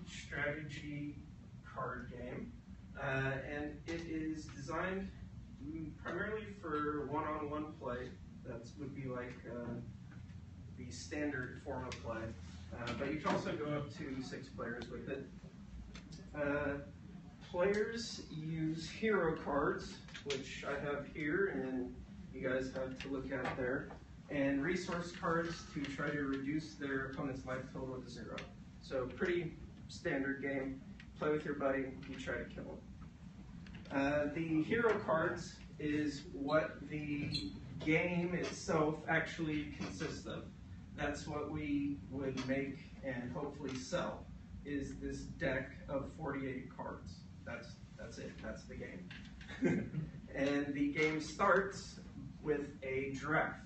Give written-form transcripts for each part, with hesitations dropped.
strategy card game, and it is designed primarily for one-on-one play. That would be like the standard form of play, but you can also go up to 6 players with it. Players use hero cards, which I have here, and you guys have to look at there, and resource cards to try to reduce their opponent's life total to 0. So pretty standard game. Play with your buddy, you try to kill him. The hero cards is what the game itself actually consists of. That's what we would make and hopefully sell, is this deck of 48 cards. That's it, that's the game. And the game starts with a draft.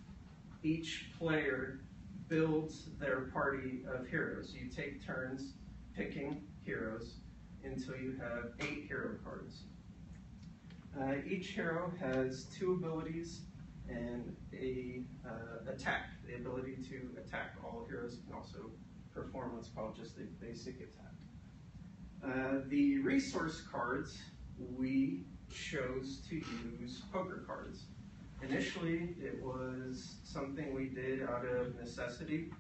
Each player builds their party of heroes. You take turns picking heroes until you have 8 hero cards. Each hero has 2 abilities and a attack. The ability to attack. All heroes can also perform what's called just a basic attack. The resource cards, we chose to use poker cards. Initially, it was something we did out of necessity.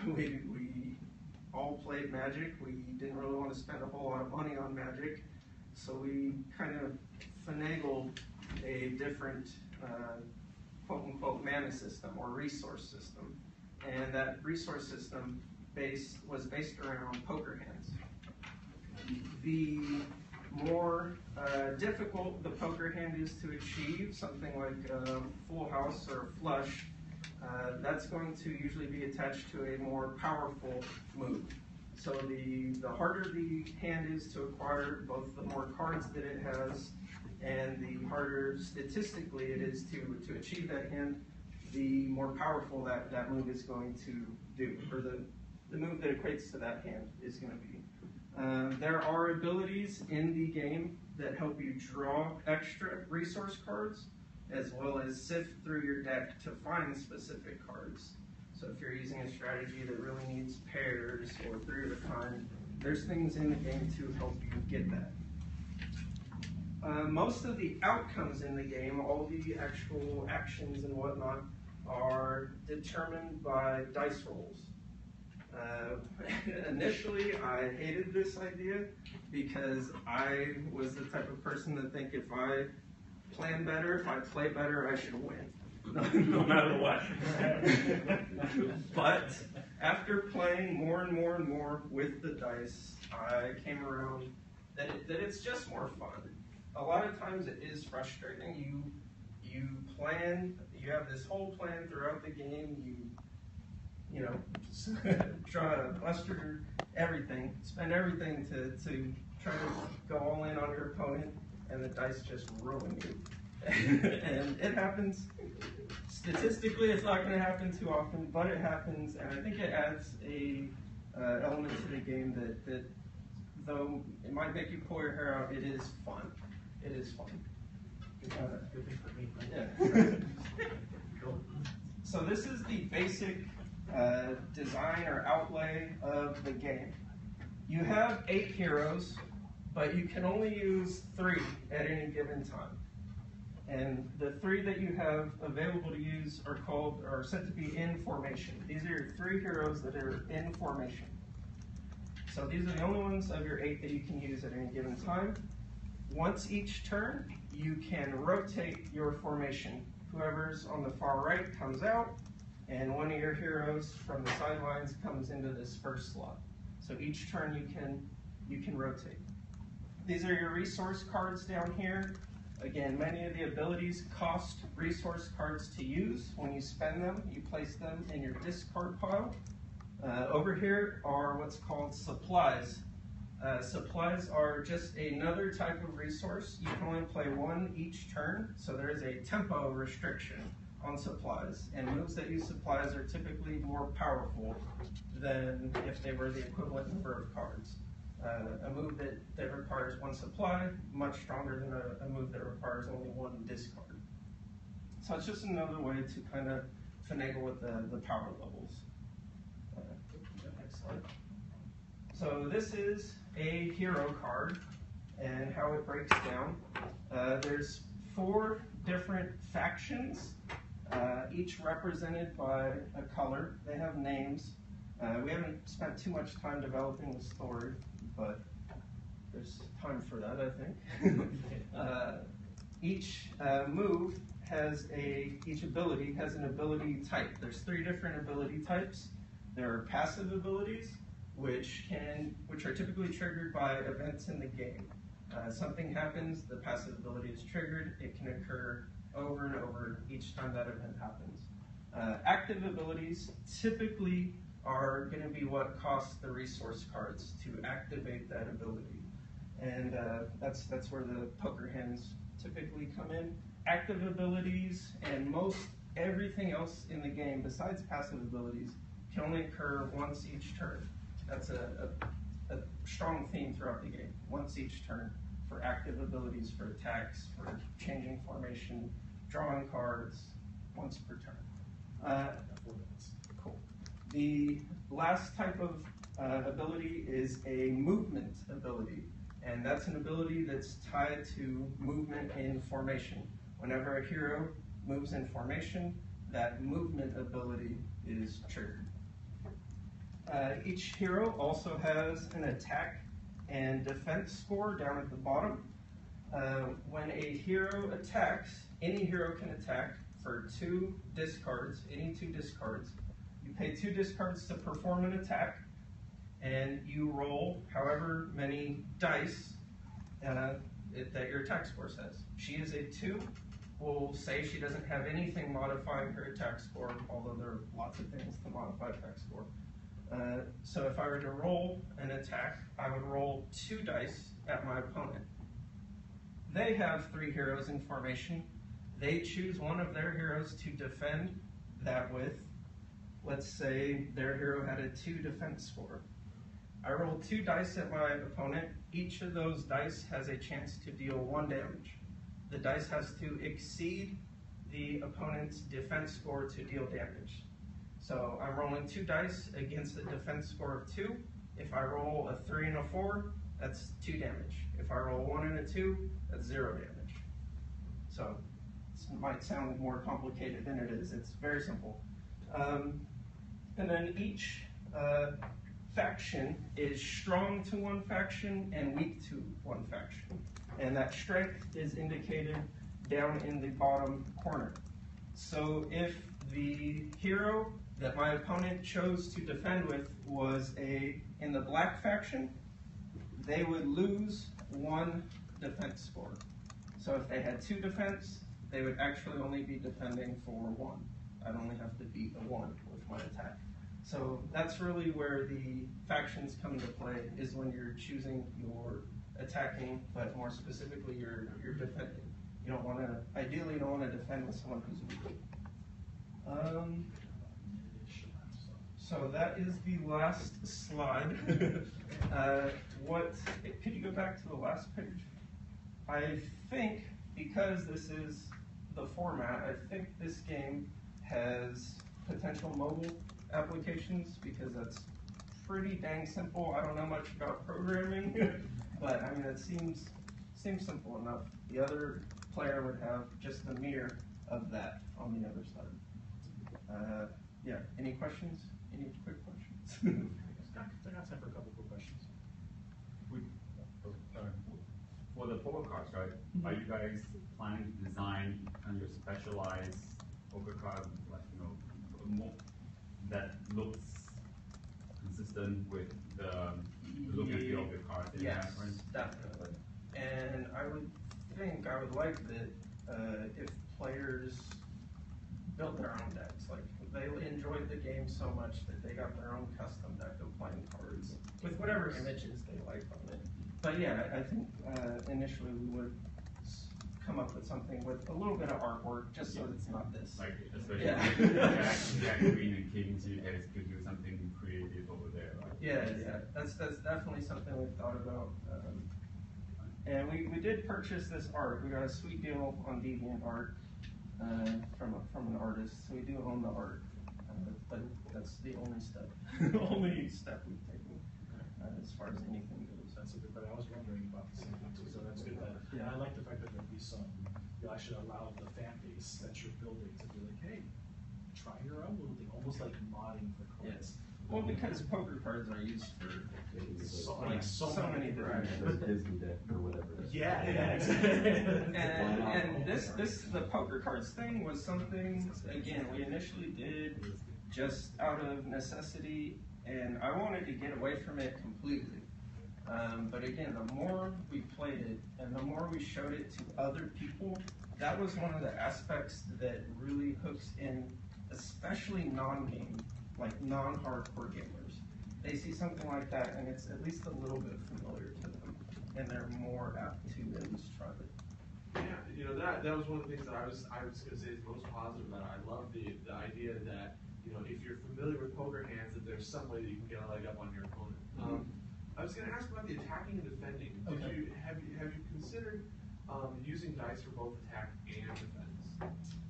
We all played Magic. We didn't really want to spend a whole lot of money on Magic, so we kind of finagled a different quote-unquote mana system or resource system. And that resource system was based around poker hands. The more difficult the poker hand is to achieve, something like a full house or a flush, that's going to usually be attached to a more powerful move. So the harder the hand is to acquire, both the more cards that it has, and the harder statistically it is to achieve that hand, the more powerful that move is going to do, or the move that equates to that hand is going to be. There are abilities in the game that help you draw extra resource cards, as well as sift through your deck to find specific cards. So if you're using a strategy that really needs pairs or 3 of a kind, there's things in the game to help you get that. Most of the outcomes in the game, all the actual actions and whatnot, are determined by dice rolls. Initially, I hated this idea because I was the type of person that think if I plan better, if I play better, I should win, no matter what. But after playing more and more and more with the dice, I came around that it's just more fun. A lot of times it is frustrating. You plan, you have this whole plan throughout the game, you know, try to muster everything, spend everything to try to go all in on your opponent, and the dice just ruin you. And it happens. Statistically, it's not going to happen too often, but it happens, and I think it adds a element to the game that though it might make you pull your hair out, it is fun. It is fun. Good thing for me. Yeah. Cool. So this is the basic design or outlay of the game. You have 8 heroes, but you can only use 3 at any given time. And the 3 that you have available to use are said to be in formation. These are your 3 heroes that are in formation. So these are the only ones of your 8 that you can use at any given time. Once each turn, you can rotate your formation. Whoever's on the far right comes out, and one of your heroes from the sidelines comes into this first slot. So each turn you can rotate. These are your resource cards down here. Again, many of the abilities cost resource cards to use. When you spend them, you place them in your discard pile. Over here are what's called supplies. Supplies are just another type of resource. You can only play 1 each turn, so there is a tempo restriction on supplies. And moves that use supplies are typically more powerful than if they were the equivalent number of cards. A move that requires 1 supply, much stronger than a move that requires only 1 discard. So it's just another way to kind of finagle with the power levels. Next slide. So this is a hero card and how it breaks down. There's 4 different factions, each represented by a color. They have names. We haven't spent too much time developing the story, but there's time for that, I think. Each move has each ability has an ability type. There's 3 different ability types. There are passive abilities, which are typically triggered by events in the game. Something happens, the passive ability is triggered. It can occur over and over each time that event happens. Active abilities typically are going to be what costs the resource cards to activate that ability. And that's where the poker hands typically come in. Active abilities and most everything else in the game besides passive abilities can only occur once each turn. That's a strong theme throughout the game. Once each turn for active abilities, for attacks, for changing formation, drawing cards, once per turn. Cool. The last type of ability is a movement ability. And that's an ability that's tied to movement in formation. Whenever a hero moves in formation, that movement ability is triggered. Each hero also has an attack and defense score down at the bottom. When a hero attacks, any hero can attack for 2 discards, any 2 discards. You pay 2 discards to perform an attack, and you roll however many dice that your attack score says. She is a 2. We'll say she doesn't have anything modifying her attack score, although there are lots of things to modify attack score. So if I were to roll an attack, I would roll 2 dice at my opponent. They have 3 heroes in formation. They choose one of their heroes to defend that with. Let's say their hero had a 2 defense score. I roll 2 dice at my opponent. Each of those dice has a chance to deal 1 damage. The dice has to exceed the opponent's defense score to deal damage. So I'm rolling 2 dice against a defense score of 2. If I roll a 3 and a 4, that's 2 damage. If I roll 1 and a 2, that's 0 damage. So it might sound more complicated than it is. It's very simple. And then each faction is strong to one faction and weak to one faction. And that strength is indicated down in the bottom corner. So if the hero that my opponent chose to defend with was in the black faction, they would lose 1 defense score. So if they had 2 defense, they would actually only be defending for 1. I'd only have to beat a 1 with my attack. So that's really where the factions come into play, is when you're choosing your attacking, but more specifically you're defending. You don't want to, ideally you don't want to defend with someone who's weak. So that is the last slide. Could you go back to the last page? I think, because this is the format, I think this game has potential mobile applications, because that's pretty dang simple. I don't know much about programming, but I mean, it seems simple enough. The other player would have just the mirror of that on the other side. Yeah, any questions? Any quick questions? I got time for a couple quick questions. For the poker cards, right? Are you guys planning to design kind of specialized poker card, like, more, that looks consistent with the look and feel of the cards? Yes, definitely. And I would like that if players build their own decks. Like, they enjoyed the game so much that they got their own custom deck of playing cards with whatever images they like on it. But yeah, I think initially we would come up with something with a little bit of artwork, just so it's not this. Like, especially Jack, Queen, and Kings, you guys could do something creative over there, right? Yeah, that's definitely something we've thought about. And we did purchase this art. We got a sweet deal on DeviantArt from an artist, so we do own the art. But that's the only step, we've taken. as far as anything goes. That's a good, but I was wondering about the same thing too, so that's good that, and I like the fact that there'll be some, you'll actually allow the fan base that you're building to be like, hey, try your own little thing, almost like modding for cards. Yes. Well, because poker cards are used for So many different. Disney deck or whatever. Yeah. And the poker cards thing was something, again, we initially did just out of necessity, and I wanted to get away from it completely. But again, the more we played it and the more we showed it to other people, that was one of the aspects that really hooks in, especially non-game, like non-hardcore gamers. They see something like that and it's at least a little bit familiar to them, and they're more apt to at least try it. Yeah, that was one of the things that I was going to say is most positive about it. I love the idea that, if you're familiar with poker hands, that there's some way that you can get a leg up on your opponent. I was going to ask about the attacking and defending. Okay. Have you considered using dice for both attack and defense?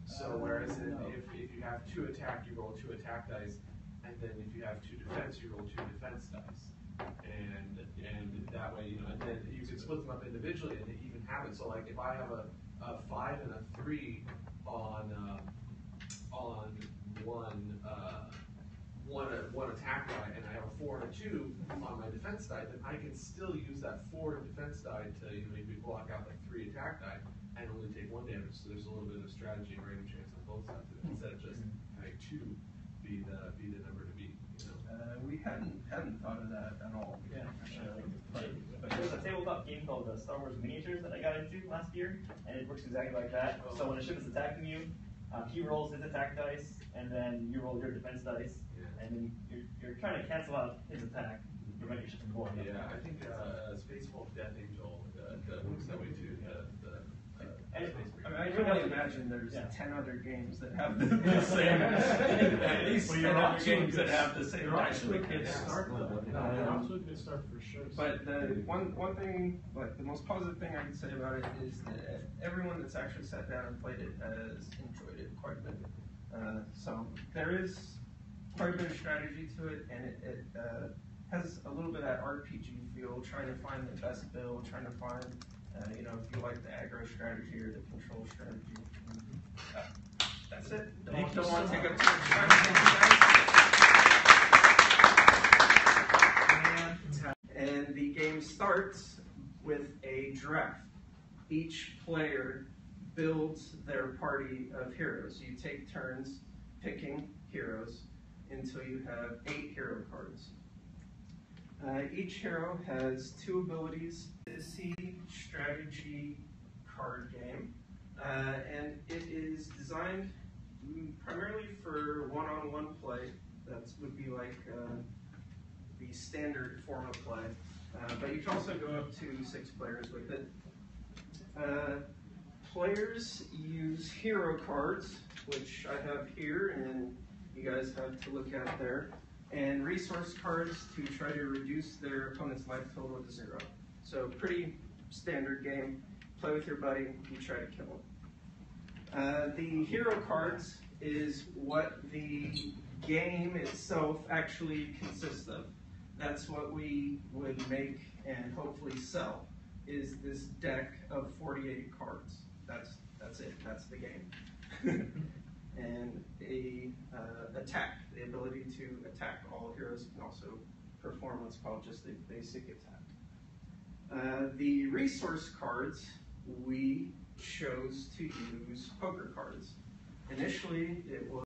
So whereas No. if you have 2 attack, you roll 2 attack dice, and then if you have 2 defense, you roll 2 defense dice. And that way, and then you can split them up individually and even have it. So like if I have a 5 and a 3 on one attack die, and I have a 4 and a 2 on my defense die, then I can still use that 4 defense die to maybe block out like 3 attack die and only take 1 damage. So there's a little bit of strategy and rating chance on both sides of it, instead of just having 2 be the number to beat. We hadn't thought of that at all. Yeah. There's a tabletop game called Star Wars Miniatures that I got into last year, and it works exactly like that. So when a ship is attacking you, he rolls his attack dice, and then you roll your defense dice, and then you're trying to cancel out his attack, prevent your ship from blowing up. Yeah, I think Space Wolf Death Angel works that way too. I can only imagine there's 10 other games that have the same, at least 10 other games that have the same Actually, mechanics. they're absolutely good start for sure. But the one thing, like the most positive thing I can say about it is that everyone that's actually sat down and played it has enjoyed it quite a bit. So there is quite a bit of strategy to it, and it has a little bit of that RPG feel, trying to find the best build, trying to find, if you like the aggro strategy or the control strategy. That's it. I don't want to take up too much time. Thank you guys. And the game starts with a draft. Each player builds their party of heroes. You take turns picking heroes until you have 8 hero cards. Each hero has 2 abilities. It's a strategy card game, and it is designed primarily for one-on-one play. That would be like the standard form of play, but you can also go up to 6 players with it. Players use hero cards, which I have here, and you guys have to look at there, and resource cards to try to reduce their opponent's life total to 0. So pretty standard game. Play with your buddy, you try to kill him. The hero cards is what the game itself actually consists of. That's what we would make and hopefully sell, is this deck of 48 cards. That's it, that's the game. And attack, the ability to attack. All heroes can also perform what's called just a basic attack. The resource cards, we chose to use poker cards. Initially, it was